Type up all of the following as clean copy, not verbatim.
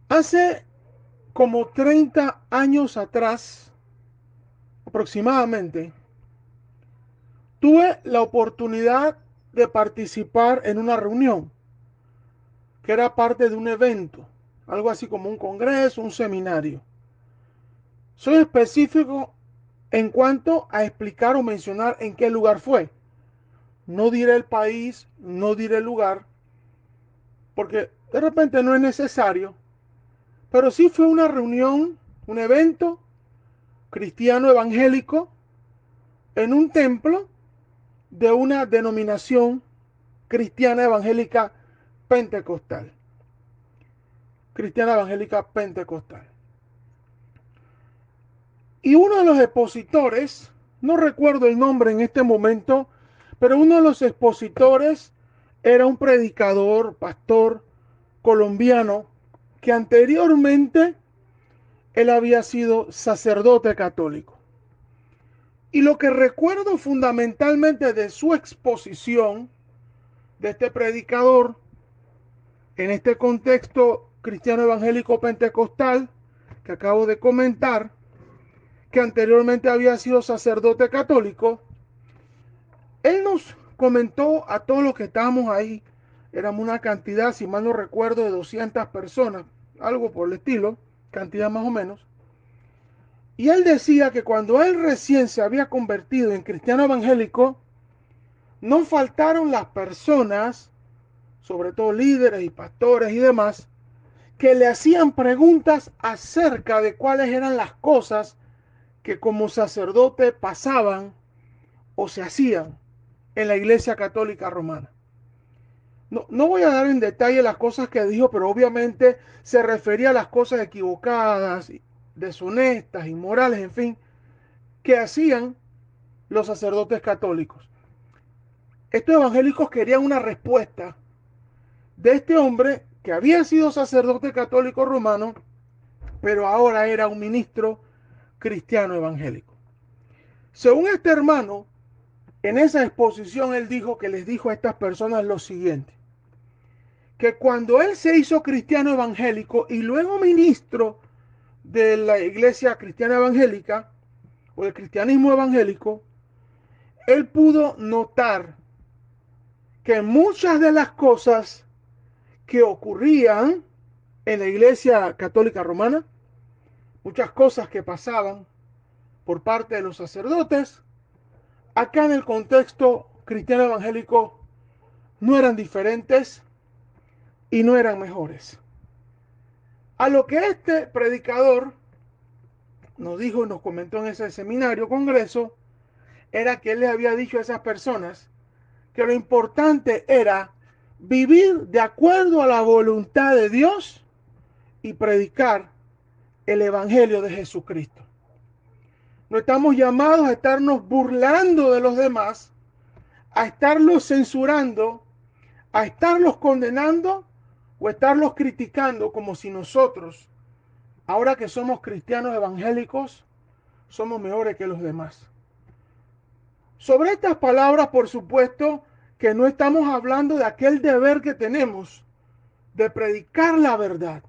Hace como 30 años atrás, aproximadamente, tuve la oportunidad de participar en una reunión que era parte de un evento, algo así como un congreso, un seminario. Soy específico en cuanto a explicar o mencionar en qué lugar fue. No diré el país, no diré el lugar, porque de repente no es necesario, pero sí fue una reunión, un evento cristiano evangélico en un templo de una denominación cristiana evangélica pentecostal. Cristiana evangélica pentecostal. Y uno de los expositores, no recuerdo el nombre en este momento, pero uno de los expositores era un predicador, pastor colombiano, que anteriormente él había sido sacerdote católico. Y lo que recuerdo fundamentalmente de su exposición, de este predicador, en este contexto cristiano evangélico pentecostal que acabo de comentar, que anteriormente había sido sacerdote católico, él nos comentó a todos los que estábamos ahí, éramos una cantidad, si mal no recuerdo, de 200 personas, algo por el estilo, cantidad más o menos, y él decía que cuando él recién se había convertido en cristiano evangélico, no faltaron las personas, sobre todo líderes y pastores y demás, que le hacían preguntas acerca de cuáles eran las cosas que como sacerdote pasaban o se hacían en la Iglesia Católica Romana. No voy a dar en detalle las cosas que dijo, pero obviamente se refería a las cosas equivocadas, deshonestas, inmorales, en fin, que hacían los sacerdotes católicos. Estos evangélicos querían una respuesta de este hombre que había sido sacerdote católico romano, pero ahora era un ministro cristiano evangélico. Según este hermano, en esa exposición él dijo que les dijo a estas personas lo siguiente, que cuando él se hizo cristiano evangélico y luego ministro de la iglesia cristiana evangélica o del cristianismo evangélico, él pudo notar que muchas de las cosas que ocurrían en la iglesia católica romana, muchas cosas que pasaban por parte de los sacerdotes, acá en el contexto cristiano evangélico no eran diferentes y no eran mejores. A lo que este predicador nos dijo y nos comentó en ese seminario, congreso, era que él les había dicho a esas personas que lo importante era vivir de acuerdo a la voluntad de Dios y predicar el Evangelio de Jesucristo. No estamos llamados a estarnos burlando de los demás, a estarlos censurando, a estarlos condenando o estarlos criticando como si nosotros, ahora que somos cristianos evangélicos, somos mejores que los demás. Sobre estas palabras, por supuesto, que no estamos hablando de aquel deber que tenemos de predicar la verdad,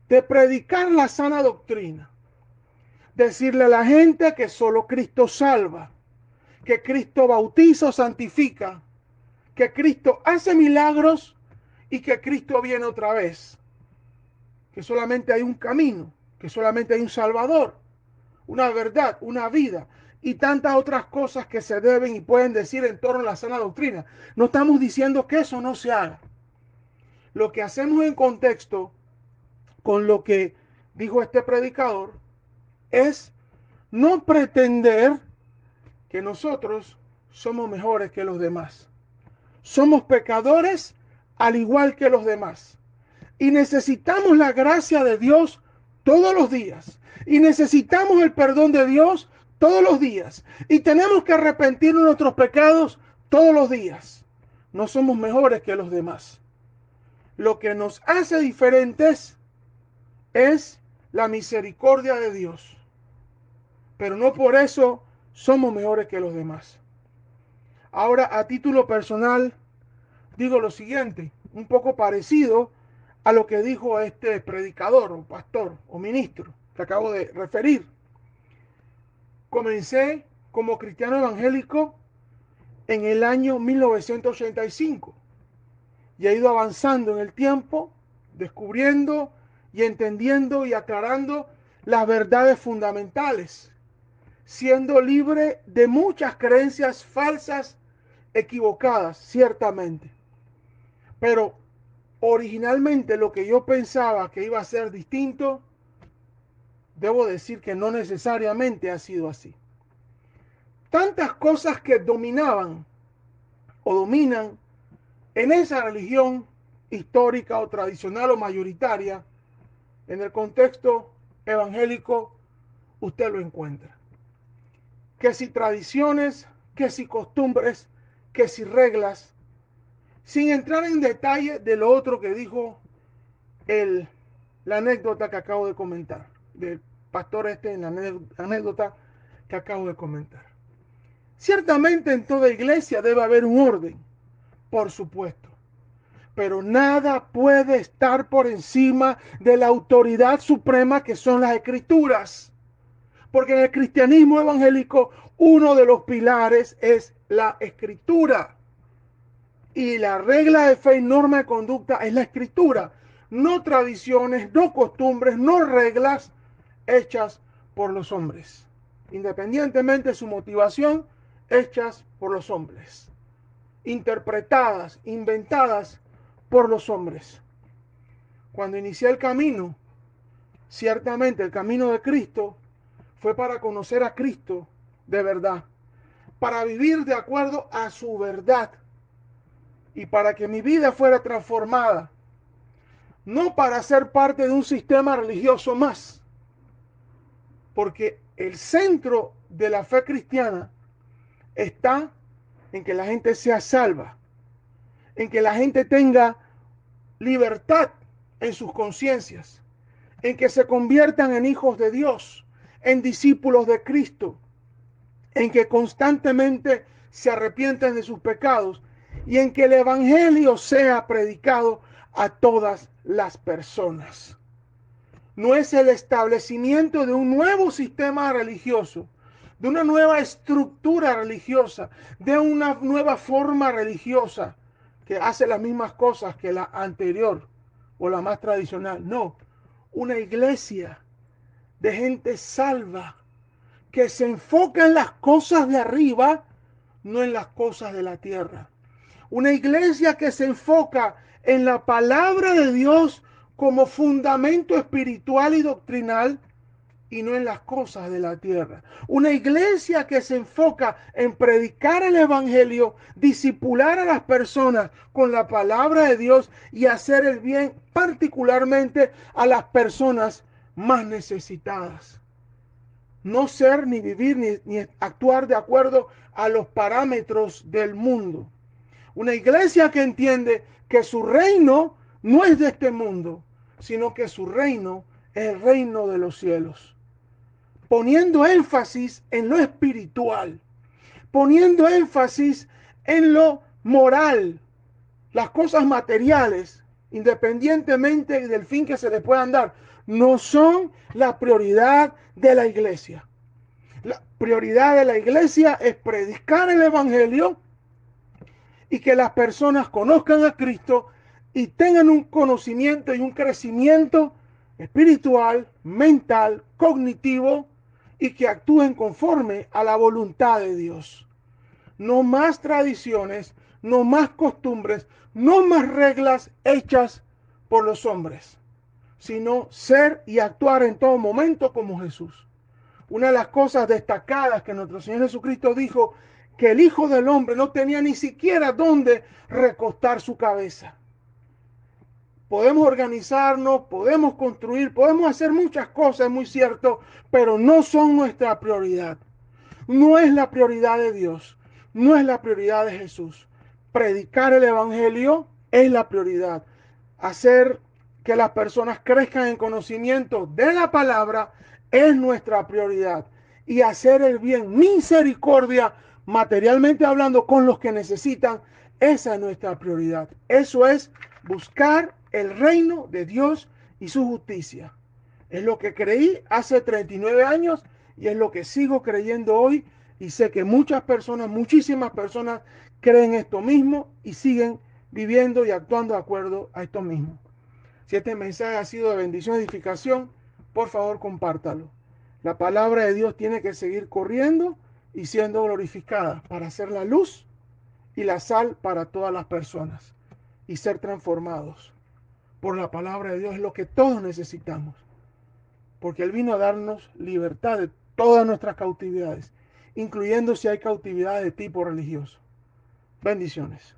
de predicar la sana doctrina, decirle a la gente que solo Cristo salva, que Cristo bautiza o santifica, que Cristo hace milagros y que Cristo viene otra vez, que solamente hay un camino, que solamente hay un Salvador, una verdad, una vida y tantas otras cosas que se deben y pueden decir en torno a la sana doctrina. No estamos diciendo que eso no se haga. Lo que hacemos en contexto con lo que dijo este predicador es no pretender que nosotros somos mejores que los demás. Somos pecadores al igual que los demás. Y necesitamos la gracia de Dios todos los días. Y necesitamos el perdón de Dios todos los días. Y tenemos que arrepentirnos de nuestros pecados todos los días. No somos mejores que los demás. Lo que nos hace diferentes es la misericordia de Dios. Pero no por eso somos mejores que los demás. Ahora, a título personal, digo lo siguiente, un poco parecido a lo que dijo este predicador o pastor o ministro que acabo de referir. Comencé como cristiano evangélico en el año 1985 y he ido avanzando en el tiempo, descubriendo y entendiendo y aclarando las verdades fundamentales, siendo libre de muchas creencias falsas, equivocadas, ciertamente. Pero originalmente lo que yo pensaba que iba a ser distinto, debo decir que no necesariamente ha sido así. Tantas cosas que dominaban o dominan en esa religión histórica o tradicional o mayoritaria, en el contexto evangélico, usted lo encuentra. Que si tradiciones, que si costumbres, que si reglas, sin entrar en detalle de lo otro que dijo la anécdota que acabo de comentar, del pastor en la anécdota que acabo de comentar. Ciertamente en toda iglesia debe haber un orden, por supuesto, pero nada puede estar por encima de la autoridad suprema que son las escrituras. Porque en el cristianismo evangélico uno de los pilares es la escritura. Y la regla de fe y norma de conducta es la escritura. No tradiciones, no costumbres, no reglas hechas por los hombres. Independientemente de su motivación, hechas por los hombres. Interpretadas, inventadas por los hombres. Cuando inicié el camino, ciertamente el camino de Cristo fue para conocer a Cristo de verdad, para vivir de acuerdo a su verdad y para que mi vida fuera transformada, no para ser parte de un sistema religioso más, porque el centro de la fe cristiana está en que la gente sea salva, en que la gente tenga libertad en sus conciencias, en que se conviertan en hijos de Dios, en discípulos de Cristo, en que constantemente se arrepienten de sus pecados y en que el evangelio sea predicado a todas las personas. No es el establecimiento de un nuevo sistema religioso, de una nueva estructura religiosa, de una nueva forma religiosa que hace las mismas cosas que la anterior o la más tradicional. No, una iglesia de gente salva que se enfoca en las cosas de arriba, no en las cosas de la tierra. Una iglesia que se enfoca en la palabra de Dios como fundamento espiritual y doctrinal y no en las cosas de la tierra. Una iglesia que se enfoca en predicar el evangelio, discipular a las personas con la palabra de Dios y hacer el bien particularmente a las personas más necesitadas. No ser ni vivir ni actuar de acuerdo a los parámetros del mundo. Una iglesia que entiende que su reino no es de este mundo, sino que su reino es el reino de los cielos. Poniendo énfasis en lo espiritual, poniendo énfasis en lo moral, las cosas materiales, independientemente del fin que se les puedan dar, no son la prioridad de la iglesia. La prioridad de la iglesia es predicar el evangelio y que las personas conozcan a Cristo y tengan un conocimiento y un crecimiento espiritual, mental, cognitivo y que actúen conforme a la voluntad de Dios. No más tradiciones, no más costumbres, no más reglas hechas por los hombres, sino ser y actuar en todo momento como Jesús. Una de las cosas destacadas que nuestro Señor Jesucristo dijo, que el Hijo del Hombre no tenía ni siquiera dónde recostar su cabeza. Podemos organizarnos, podemos construir, podemos hacer muchas cosas, es muy cierto, pero no son nuestra prioridad. No es la prioridad de Dios, no es la prioridad de Jesús. Predicar el evangelio es la prioridad. Hacer que las personas crezcan en conocimiento de la palabra es nuestra prioridad. Y hacer el bien, misericordia, materialmente hablando, con los que necesitan, esa es nuestra prioridad. Eso es buscar el reino de Dios y su justicia. Es lo que creí hace 39 años y es lo que sigo creyendo hoy, y sé que muchas personas, muchísimas personas creen esto mismo y siguen viviendo y actuando de acuerdo a esto mismo. Si este mensaje ha sido de bendición y edificación, por favor compártalo. La palabra de Dios tiene que seguir corriendo y siendo glorificada para ser la luz y la sal para todas las personas y ser transformados por la palabra de Dios. Es lo que todos necesitamos, porque Él vino a darnos libertad de todas nuestras cautividades, incluyendo si hay cautividad de tipo religioso. Bendiciones.